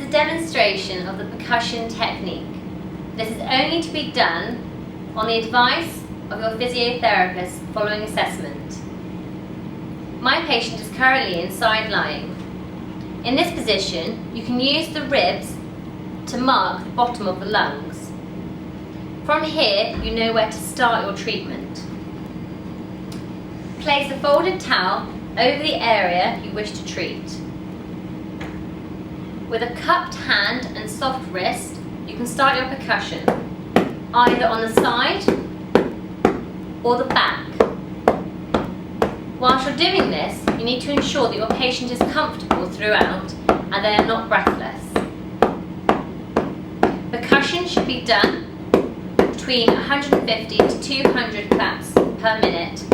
a demonstration of the percussion technique. This is only to be done on the advice of your physiotherapist following assessment. My patient is currently in side lying. In this position, you can use the ribs to mark the bottom of the lungs. From here, you know where to start your treatment. Place a folded towel over the area you wish to treat. With a cupped hand and soft wrist, you can start your percussion, either on the side or the back. Whilst you're doing this, you need to ensure that your patient is comfortable throughout and they are not breathless. Percussion should be done between 150 to 200 claps per minute.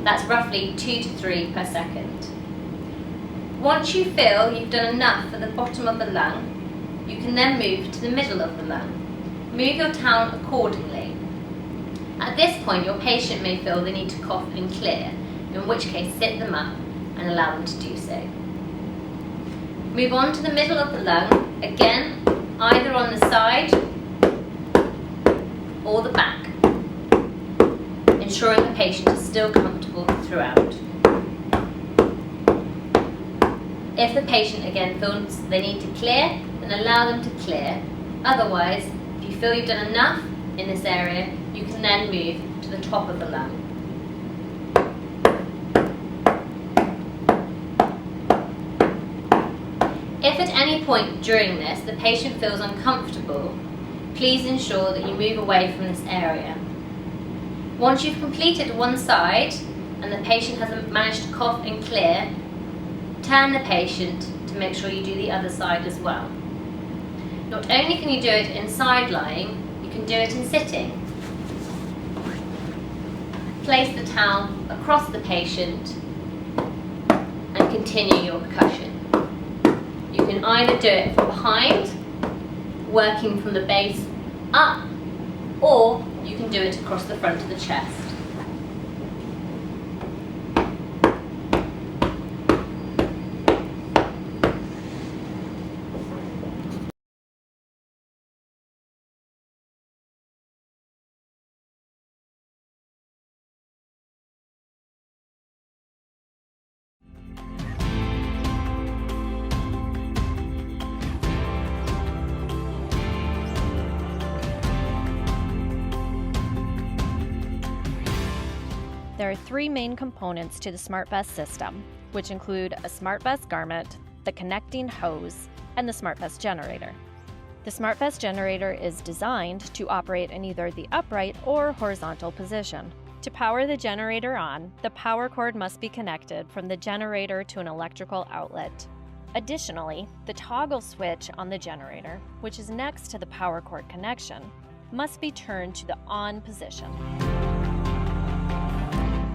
That's roughly 2 to 3 per second. Once you feel you've done enough for the bottom of the lung, you can then move to the middle of the lung. Move your towel accordingly. At this point, your patient may feel they need to cough and clear, in which case sit them up and allow them to do so. Move on to the middle of the lung, again, either on the side or the back, ensuring the patient is still comfortable throughout. If the patient again feels they need to clear, then allow them to clear. Otherwise, if you feel you've done enough in this area, you can then move to the top of the lung. If at any point during this the patient feels uncomfortable, please ensure that you move away from this area. Once you've completed one side and the patient has managed to cough and clear, turn the patient to make sure you do the other side as well. Not only can you do it in side lying, you can do it in sitting. Place the towel across the patient and continue your percussion. You can either do it from behind, working from the base up, or you can do it across the front of the chest. There are three main components to the SmartVest system, which include a SmartVest garment, the connecting hose, and the SmartVest generator. The SmartVest generator is designed to operate in either the upright or horizontal position. To power the generator on, the power cord must be connected from the generator to an electrical outlet. Additionally, the toggle switch on the generator, which is next to the power cord connection, must be turned to the on position.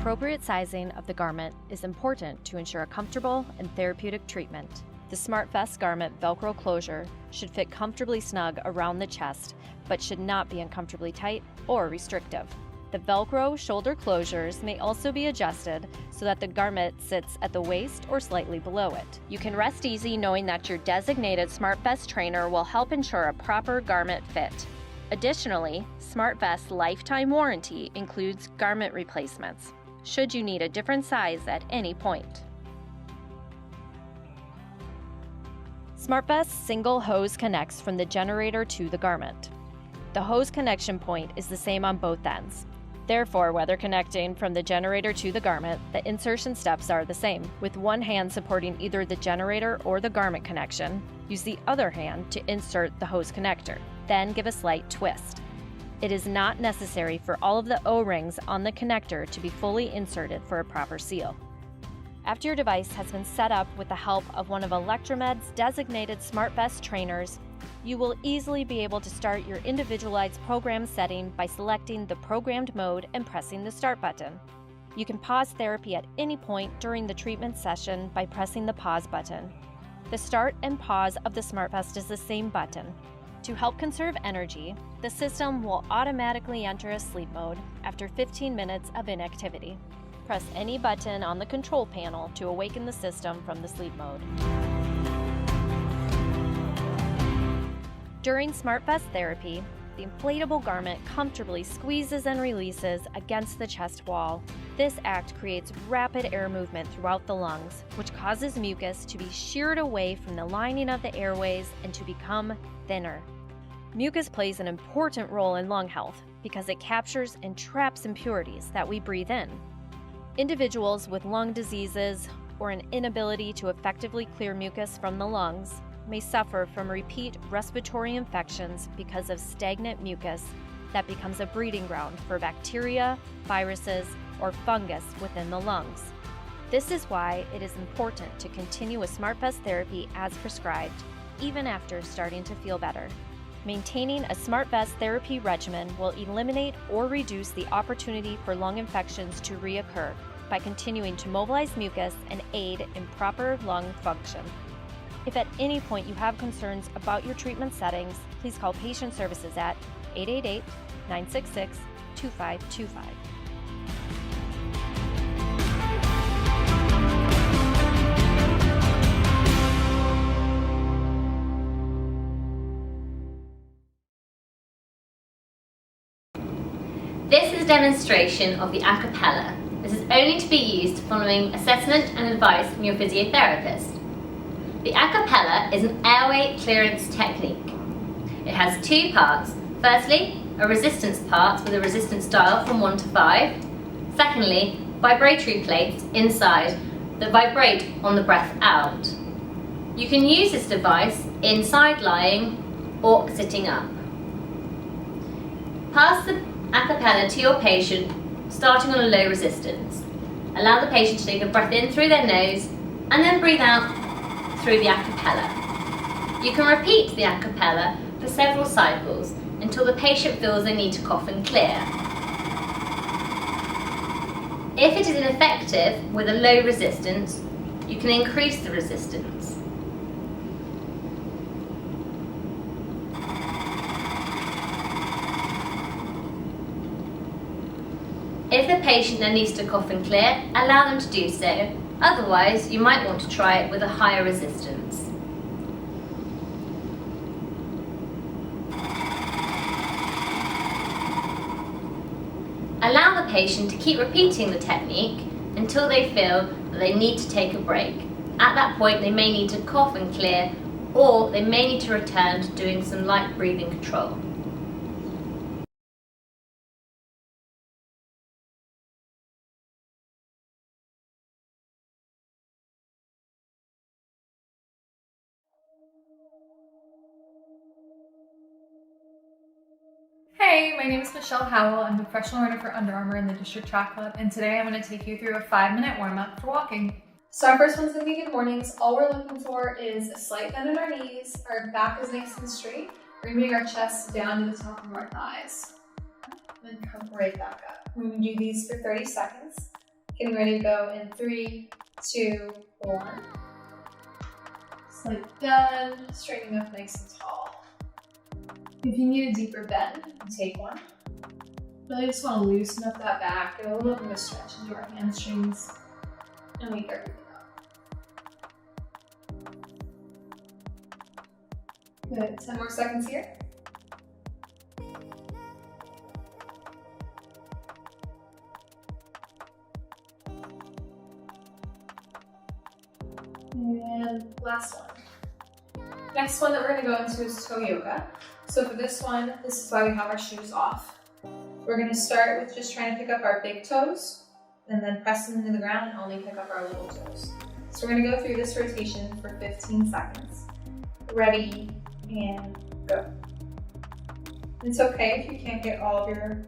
Appropriate sizing of the garment is important to ensure a comfortable and therapeutic treatment. The SmartVest garment Velcro closure should fit comfortably snug around the chest, but should not be uncomfortably tight or restrictive. The Velcro shoulder closures may also be adjusted so that the garment sits at the waist or slightly below it. You can rest easy knowing that your designated SmartVest trainer will help ensure a proper garment fit. Additionally, SmartVest's lifetime warranty includes garment replacements, should you need a different size at any point. SmartVest's single hose connects from the generator to the garment. The hose connection point is the same on both ends. Therefore, whether connecting from the generator to the garment, the insertion steps are the same. With one hand supporting either the generator or the garment connection, use the other hand to insert the hose connector. Then give a slight twist. It is not necessary for all of the O-rings on the connector to be fully inserted for a proper seal. After your device has been set up with the help of one of Electromed's designated SmartVest trainers, you will easily be able to start your individualized program setting by selecting the programmed mode and pressing the start button. You can pause therapy at any point during the treatment session by pressing the pause button. The start and pause of the SmartVest is the same button. To help conserve energy, the system will automatically enter a sleep mode after 15 minutes of inactivity. Press any button on the control panel to awaken the system from the sleep mode. During SmartVest therapy, the inflatable garment comfortably squeezes and releases against the chest wall. This act creates rapid air movement throughout the lungs, which causes mucus to be sheared away from the lining of the airways and to become thinner. Mucus plays an important role in lung health because it captures and traps impurities that we breathe in. Individuals with lung diseases or an inability to effectively clear mucus from the lungs may suffer from repeat respiratory infections because of stagnant mucus that becomes a breeding ground for bacteria, viruses, or fungus within the lungs. This is why it is important to continue with SmartVest therapy as prescribed, even after starting to feel better. Maintaining a SmartVest therapy regimen will eliminate or reduce the opportunity for lung infections to reoccur by continuing to mobilize mucus and aid in proper lung function. If at any point you have concerns about your treatment settings, please call Patient Services at 888-966-2525. This is a demonstration of the a cappella. This is only to be used following assessment and advice from your physiotherapist. The a cappella is an airway clearance technique. It has two parts. Firstly, a resistance part with a resistance dial from 1 to 5. Secondly, vibratory plates inside that vibrate on the breath out. You can use this device in side lying or sitting up. Pass the a cappella to your patient starting on a low resistance. Allow the patient to take a breath in through their nose and then breathe out through the a cappella. You can repeat the a cappella for several cycles until the patient feels they need to cough and clear. If it is ineffective with a low resistance, you can increase the resistance. If the patient then needs to cough and clear, allow them to do so. Otherwise, you might want to try it with a higher resistance. Allow the patient to keep repeating the technique until they feel that they need to take a break. At that point, they may need to cough and clear, or they may need to return to doing some light breathing control. Hey, my name is Michelle Howell. I'm the professional runner for Under Armour in the District Track Club, and today I'm going to take you through a 5-minute warm-up for walking. So our first one's going to be good mornings. All we're looking for is a slight bend in our knees, our back is nice and straight. We're going to bring our chest down to the top of our thighs. Then come right back up. We're going to do these for 30 seconds. Getting ready to go in 3, 2, 1. Slight bend, straightening up nice and tall. If you need a deeper bend, take one. Really just want to loosen up that back, get a little bit of a stretch into our hamstrings, and wake everything up. Good, 10 more seconds here. And last one. Next one that we're going to go into is toe yoga. So for this one, this is why we have our shoes off. We're going to start with just trying to pick up our big toes and then press them into the ground and only pick up our little toes. So we're going to go through this rotation for 15 seconds. Ready, and go. It's okay if you can't get all of your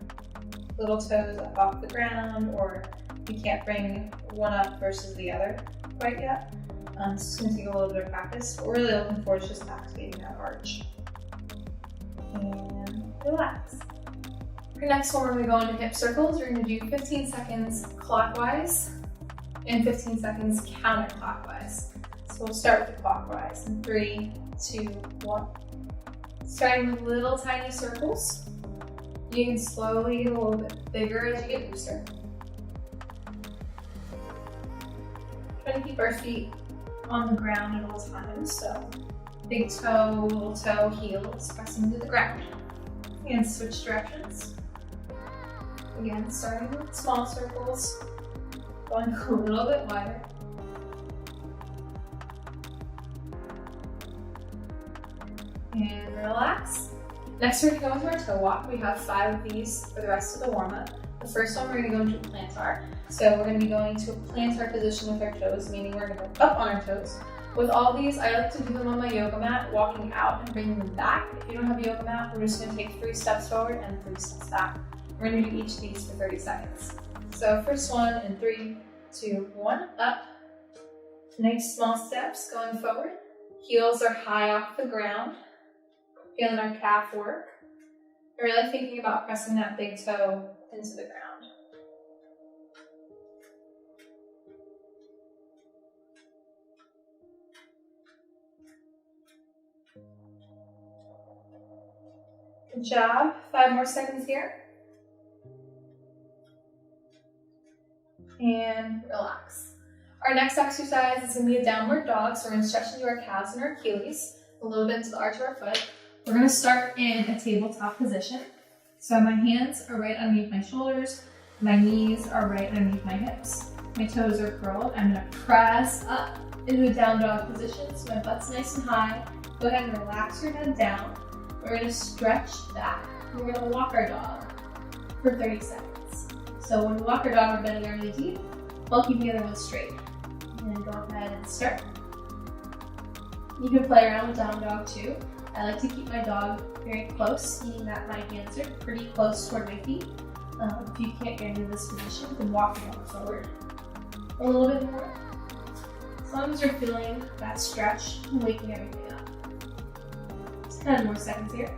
little toes up off the ground, or you can't bring one up versus the other quite yet. It's going to take a little bit of practice. What we're really looking for is just activating that arch. And relax. For next one, we're going to go into hip circles. We're going to do 15 seconds clockwise and 15 seconds counterclockwise. So we'll start with the clockwise in 3, 2, 1. Starting with little tiny circles. You can slowly get a little bit bigger as you get looser. Try to keep our feet on the ground at all times, so big toe, little toe, heels pressing into the ground. And switch directions. Again, starting with small circles, going a little bit wider. And relax. Next, we're gonna go into our toe walk. We have 5 of these for the rest of the warm-up. The first one, we're gonna go into a plantar. So we're gonna be going to a plantar position with our toes, meaning we're gonna go up on our toes. With all these, I like to do them on my yoga mat, walking out and bringing them back. If you don't have a yoga mat, we're just gonna take 3 steps forward and 3 steps back. We're gonna do each of these for 30 seconds. So first one in 3, 2, 1, up. Nice small steps going forward. Heels are high off the ground. Feeling our calf work. We're really thinking about pressing that big toe into the ground. Good job. 5 more seconds here. And relax. Our next exercise is going to be a downward dog. So we're going to stretch into our calves and our Achilles, a little bit into the arch of our foot. We're going to start in a tabletop position. So my hands are right underneath my shoulders. My knees are right underneath my hips. My toes are curled. I'm going to press up into a down dog position. So my butt's nice and high. Go ahead and relax your head down. We're going to stretch back. We're going to walk our dog for 30 seconds. So when we walk our dog, we're bending our knee deep while keeping the other one straight. And then go ahead and start. You can play around with down dog too. I like to keep my dog very close, meaning that my hands are pretty close toward my feet. If you can't get into this position, you can walk your dog forward a little bit more. As long as you're feeling that stretch and waking everything up. 10 more seconds here.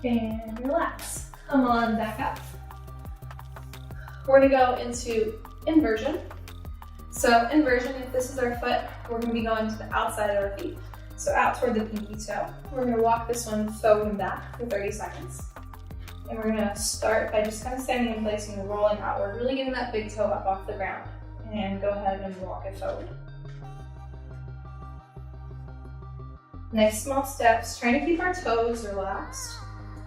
And relax. Come on back up. We're going to go into inversion. So inversion, if this is our foot, we're going to be going to the outside of our feet. So out toward the pinky toe. We're going to walk this one forward and back for 30 seconds. And we're going to start by just kind of standing in place and rolling outward, really getting that big toe up off the ground. And go ahead and walk it forward. Nice small steps, trying to keep our toes relaxed.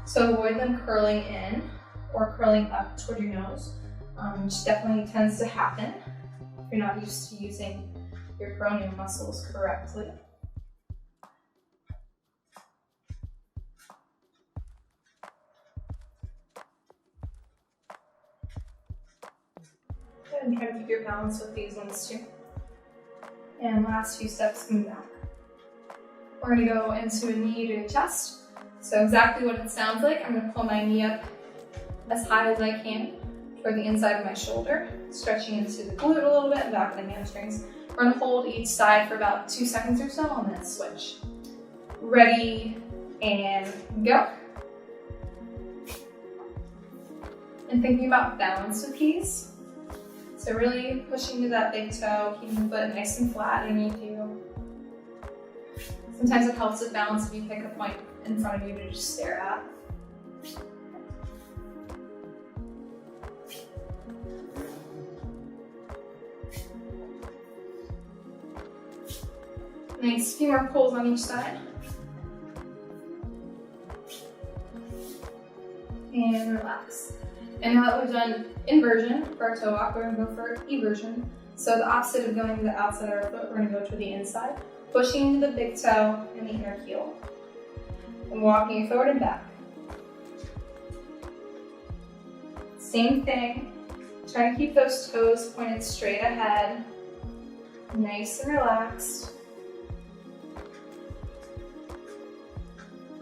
So avoid them curling in or curling up toward your nose, which definitely tends to happen if you're not used to using your peroneal muscles correctly. And try to keep your balance with these ones too. And last few steps coming back. We're going to go into a knee to the chest. So exactly what it sounds like. I'm going to pull my knee up as high as I can toward the inside of my shoulder, stretching into the glute a little bit and back of the hamstrings. We're going to hold each side for about 2 seconds or so and then switch. Ready, and go. And thinking about balance with these. So really pushing to that big toe, keeping the foot nice and flat underneath you. Sometimes it helps with balance if you pick a point in front of you to just stare at. Nice, few more pulls on each side. And relax. And now that we've done inversion for our toe walk, we're going to go for eversion. So the opposite of going to the outside of our foot, we're going to go to the inside, pushing into the big toe and the inner heel. And walking forward and back. Same thing. Try to keep those toes pointed straight ahead. Nice and relaxed.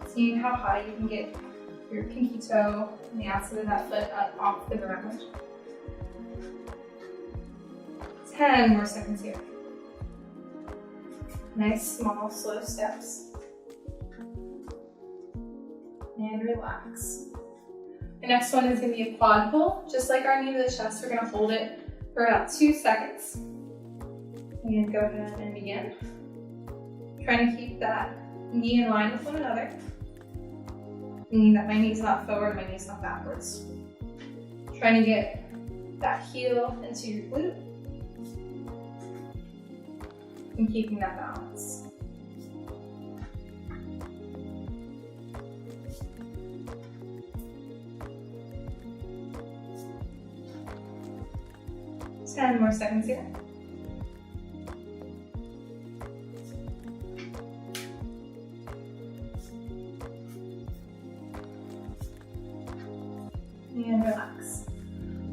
Seeing how high you can get your pinky toe and the outside of that foot up off the ground. 10 more seconds here. Nice, small, slow steps. And relax. The next one is going to be a quad pull. Just like our knee to the chest, we're going to hold it for about 2 seconds. And go ahead and begin. Trying to keep that knee in line with one another. Meaning that my knee's not forward, my knee's not backwards. Trying to get that heel into your glute and keeping that balance. Just 10 more seconds here. And relax.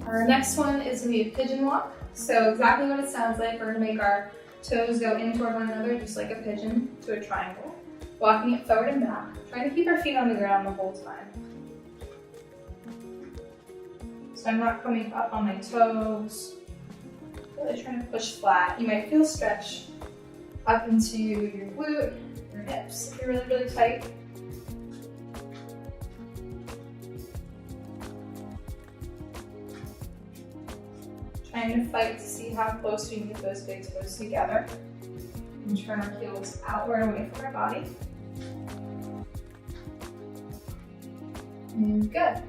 Our next one is going to be a pigeon walk. So exactly what it sounds like. We're going to make our toes go in toward one another, just like a pigeon to a triangle. Walking it forward and back. Trying to keep our feet on the ground the whole time. So I'm not coming up on my toes. Really trying to push flat. You might feel stretch up into your glute, your hips if you're really, really tight. Trying to fight to see how close we can get those big toes together. And turn our heels outward away from our body. And good.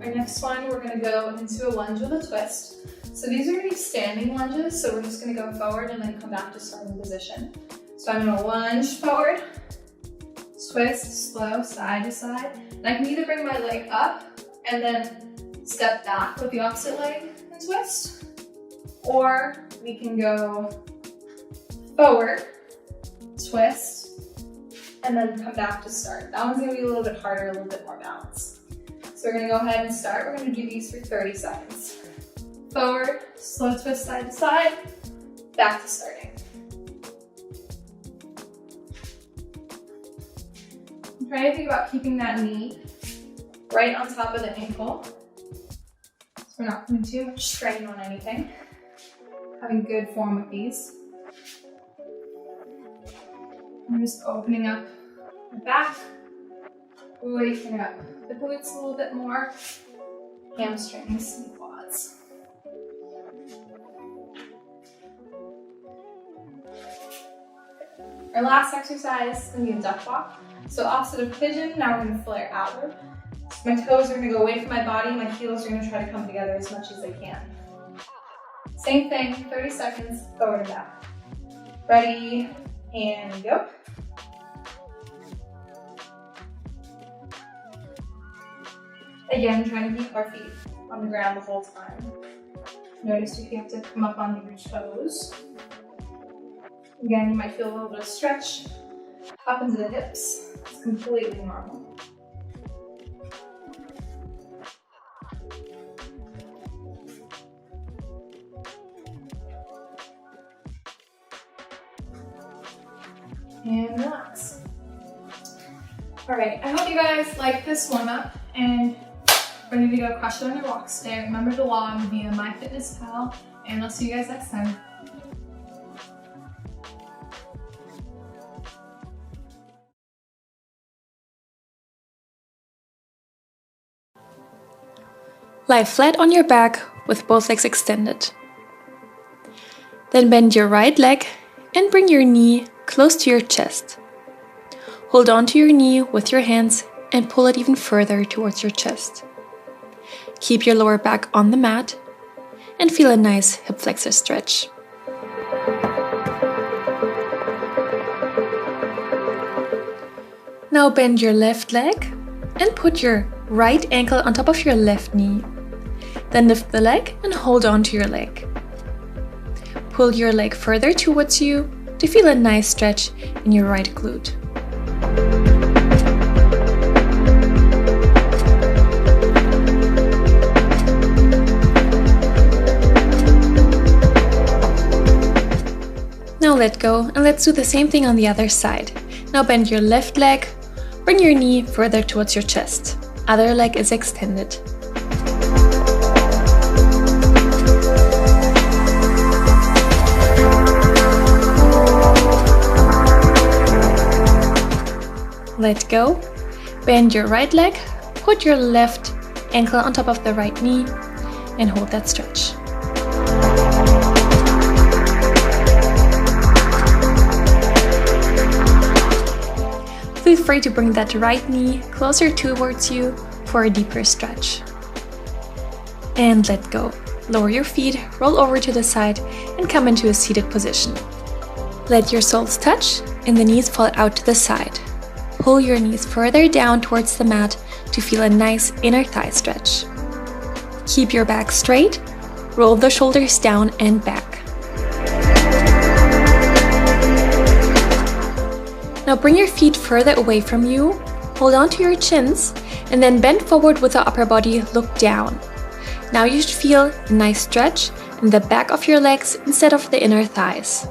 Our next one, we're going to go into a lunge with a twist. So these are going to be standing lunges, so we're just going to go forward and then come back to starting position. So I'm going to lunge forward, twist, slow, side to side. And I can either bring my leg up and then step back with the opposite leg and twist, or we can go forward, twist, and then come back to start. That one's going to be a little bit harder, a little bit more balance. So we're going to go ahead and start. We're going to do these for 30 seconds. Forward, slow twist side to side, back to starting. I'm trying to think about keeping that knee right on top of the ankle. So we're not putting too much strain on anything. Having good form with these. I'm just opening up the back, waking up the glutes a little bit more, hamstrings and quads. Our last exercise is going to be a duck walk. So opposite of pigeon, now we're going to flare outward. So my toes are going to go away from my body, my heels are going to try to come together as much as they can. Same thing, 30 seconds, forward and back. Ready, and go. Again, trying to keep our feet on the ground the whole time. Notice if you have to come up on your toes. Again, you might feel a little bit of stretch up into the hips. It's completely normal. And relax. All right, I hope you guys like this warm-up and ready to go crush it on your walks today. Remember to log via MyFitnessPal, and I'll see you guys next time. Lie flat on your back with both legs extended. Then bend your right leg and bring your knee close to your chest. Hold on to your knee with your hands and pull it even further towards your chest. Keep your lower back on the mat and feel a nice hip flexor stretch. Now bend your left leg and put your right ankle on top of your left knee. Then lift the leg and hold on to your leg. Pull your leg further towards you to feel a nice stretch in your right glute. Now let go and let's do the same thing on the other side. Now bend your left leg, bring your knee further towards your chest. Other leg is extended. Let go, bend your right leg, put your left ankle on top of the right knee and hold that stretch. Feel free to bring that right knee closer towards you for a deeper stretch. And let go. lower your feet, roll over to the side, and come into a seated position. Let your soles touch and the knees fall out to the side. Pull your knees further down towards the mat to feel a nice inner thigh stretch. Keep your back straight, roll the shoulders down and back. Now bring your feet further away from you, hold on to your chins, and then bend forward with the upper body, look down. Now you should feel a nice stretch in the back of your legs instead of the inner thighs.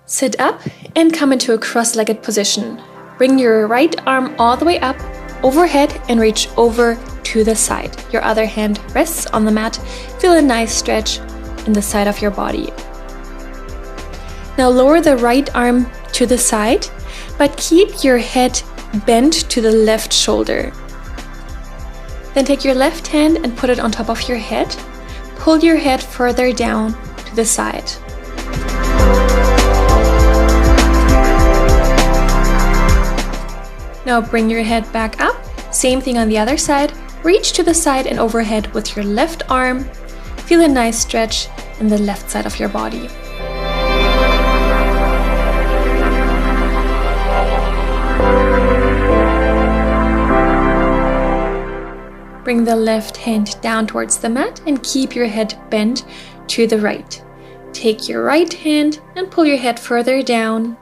Sit up and come into a cross-legged position. Bring your right arm all the way up, overhead, and reach over to the side. Your other hand rests on the mat. Feel a nice stretch in the side of your body. Now lower the right arm to the side, but keep your head bent to the left shoulder. Then take your left hand and put it on top of your head. Pull your head further down to the side. Now bring your head back up, same thing on the other side, reach to the side and overhead with your left arm. Feel a nice stretch in the left side of your body. Bring the left hand down towards the mat and keep your head bent to the right. Take your right hand and pull your head further down.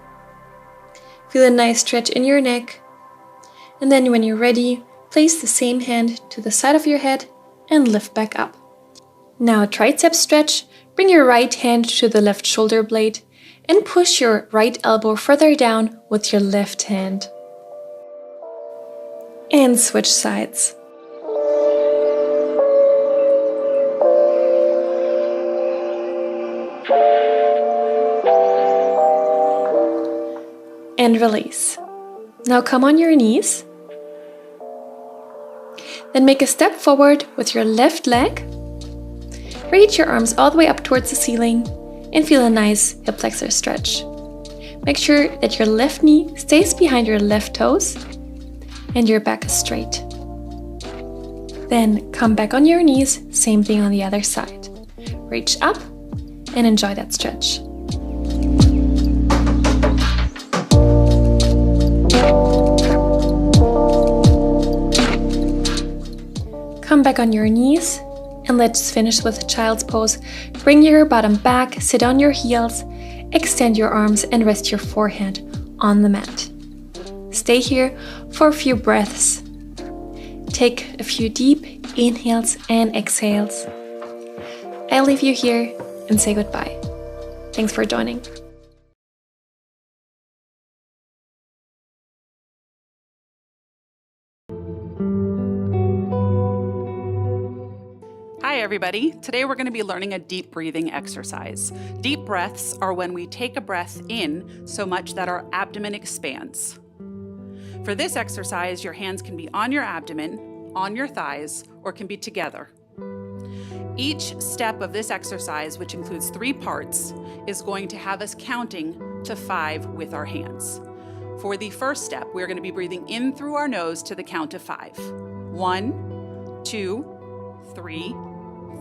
Feel a nice stretch in your neck. And then when you're ready, place the same hand to the side of your head and lift back up. Now tricep stretch, bring your right hand to the left shoulder blade and push your right elbow further down with your left hand. And switch sides. And release. Now come on your knees. Then make a step forward with your left leg. Reach your arms all the way up towards the ceiling and feel a nice hip flexor stretch. Make sure that your left knee stays behind your left toes and your back is straight. Then come back on your knees, same thing on the other side. Reach up and enjoy that stretch. Come back on your knees and let's finish with child's pose. Bring your bottom back, sit on your heels, extend your arms and rest your forehead on the mat. Stay here for a few breaths. Take a few deep inhales and exhales. I'll leave you here and say goodbye. Thanks for joining. Hi everybody, today we're going to be learning a deep breathing exercise. Deep breaths are when we take a breath in so much that our abdomen expands. For this exercise, your hands can be on your abdomen, on your thighs, or can be together. Each step of this exercise, which includes 3 parts, is going to have us counting to 5 with our hands. For the first step, we're going to be breathing in through our nose to the count of 5. 1, 2, 3,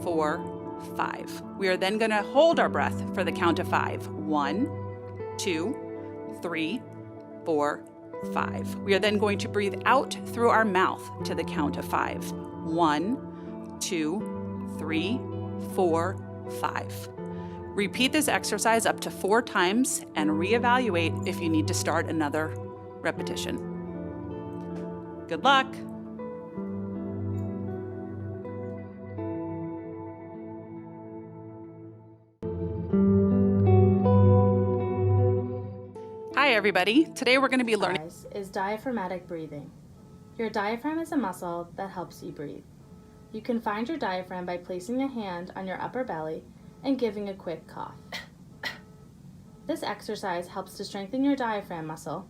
4, 5. We are then going to hold our breath for the count of 5. 1, 2, 3, 4, 5. We are then going to breathe out through our mouth to the count of 5. 1, 2, 3, 4, 5. Repeat this exercise up to 4 times and reevaluate if you need to start another repetition. Good luck! Hi everybody, today we're going to be learning is diaphragmatic breathing. Your diaphragm is a muscle that helps you breathe. You can find your diaphragm by placing a hand on your upper belly and giving a quick cough. This exercise helps to strengthen your diaphragm muscle,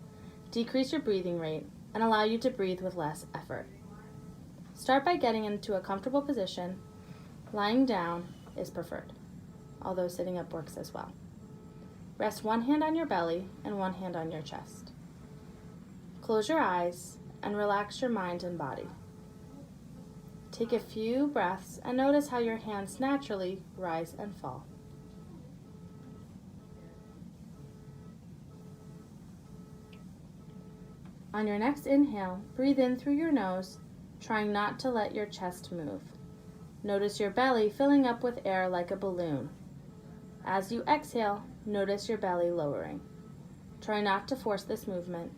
decrease your breathing rate, and allow you to breathe with less effort. Start by getting into a comfortable position. Lying down is preferred, although sitting up works as well. Rest one hand on your belly and one hand on your chest. Close your eyes and relax your mind and body. Take a few breaths and notice how your hands naturally rise and fall. On your next inhale, breathe in through your nose, trying not to let your chest move. Notice your belly filling up with air like a balloon. As you exhale, notice your belly lowering. Try not to force this movement.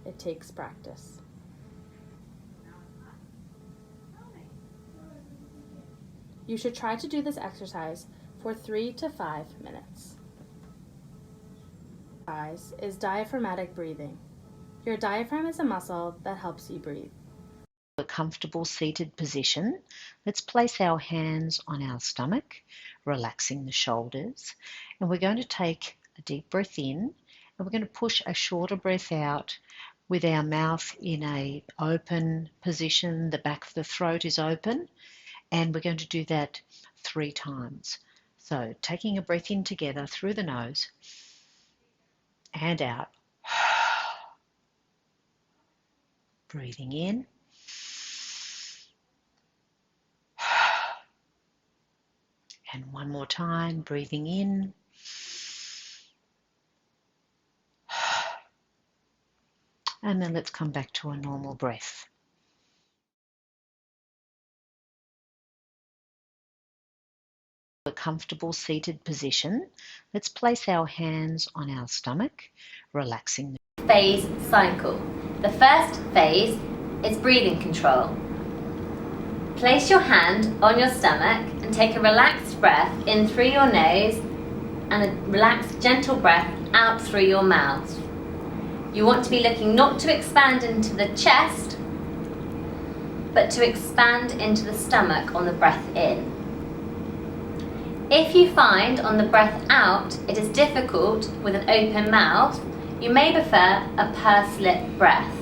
It takes practice. You should try to do this exercise for 3 to 5 minutes. Exercise is diaphragmatic breathing. Your diaphragm is a muscle that helps you breathe. A comfortable seated position. Let's place our hands on our stomach, relaxing the shoulders, and we're going to take a deep breath in and we're going to push a shorter breath out with our mouth in an open position. The back of the throat is open, and we're going to do that 3 times. So taking a breath in together through the nose and out. Breathing in. And one more time, breathing in. And then let's come back to a normal breath. A comfortable seated position. Let's place our hands on our stomach, relaxing. Phase cycle. The first phase is breathing control. Place your hand on your stomach and take a relaxed breath in through your nose and a relaxed, gentle breath out through your mouth. You want to be looking not to expand into the chest, but to expand into the stomach on the breath in. If you find on the breath out it is difficult with an open mouth, you may prefer a pursed lip breath.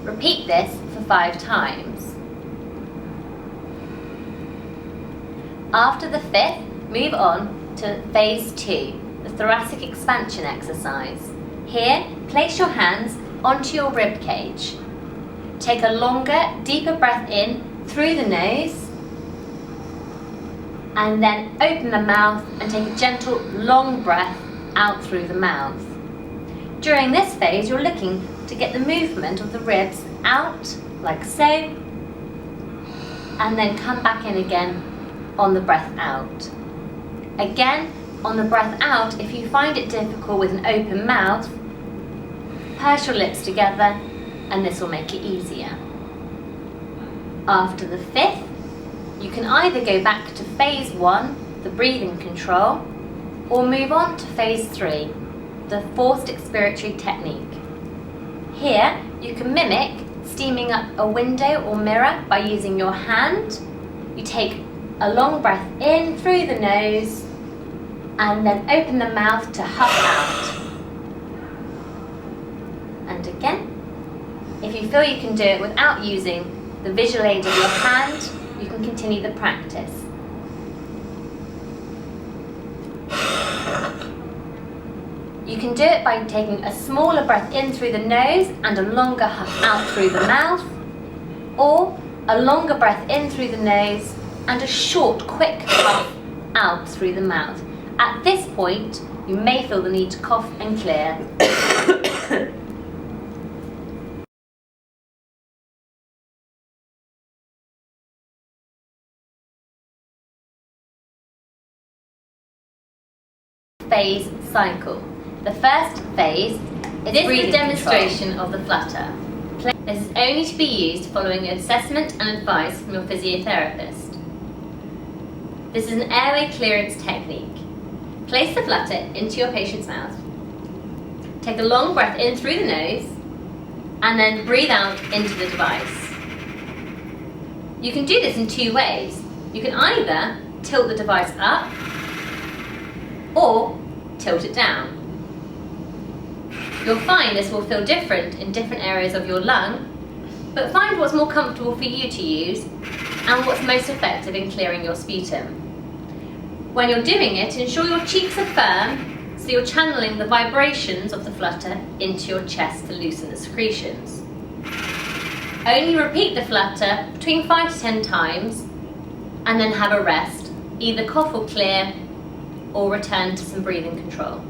Repeat this for 5 times. After the 5th, move on to phase 2, the thoracic expansion exercise. Here, place your hands onto your rib cage. Take a longer, deeper breath in through the nose, and then open the mouth and take a gentle, long breath out through the mouth. During this phase, you're looking to get the movement of the ribs out, like so, and then come back in again on the breath out. Again, on the breath out, if you find it difficult with an open mouth, purse your lips together, and this will make it easier. After the 5th, you can either go back to phase 1, the breathing control, or move on to phase 3, the forced expiratory technique. Here, you can mimic steaming up a window or mirror by using your hand. You take a long breath in through the nose, and then open the mouth to huff out. And again, if you feel you can do it without using the visual aid of your hand, you can continue the practice. You can do it by taking a smaller breath in through the nose and a longer huff out through the mouth, or a longer breath in through the nose and a short, quick huff out through the mouth. At this point, you may feel the need to cough and clear. Phase cycle. The first phase is a demonstration of the flutter. This is only to be used following assessment and advice from your physiotherapist. This is an airway clearance technique. Place the flutter into your patient's mouth. Take a long breath in through the nose and then breathe out into the device. You can do this in 2 ways. You can either tilt the device up or tilt it down. You'll find this will feel different in different areas of your lung, but find what's more comfortable for you to use and what's most effective in clearing your sputum. When you're doing it, ensure your cheeks are firm so you're channeling the vibrations of the flutter into your chest to loosen the secretions. Only repeat the flutter between 5 to 10 times and then have a rest. Either cough or clear or return to some breathing control.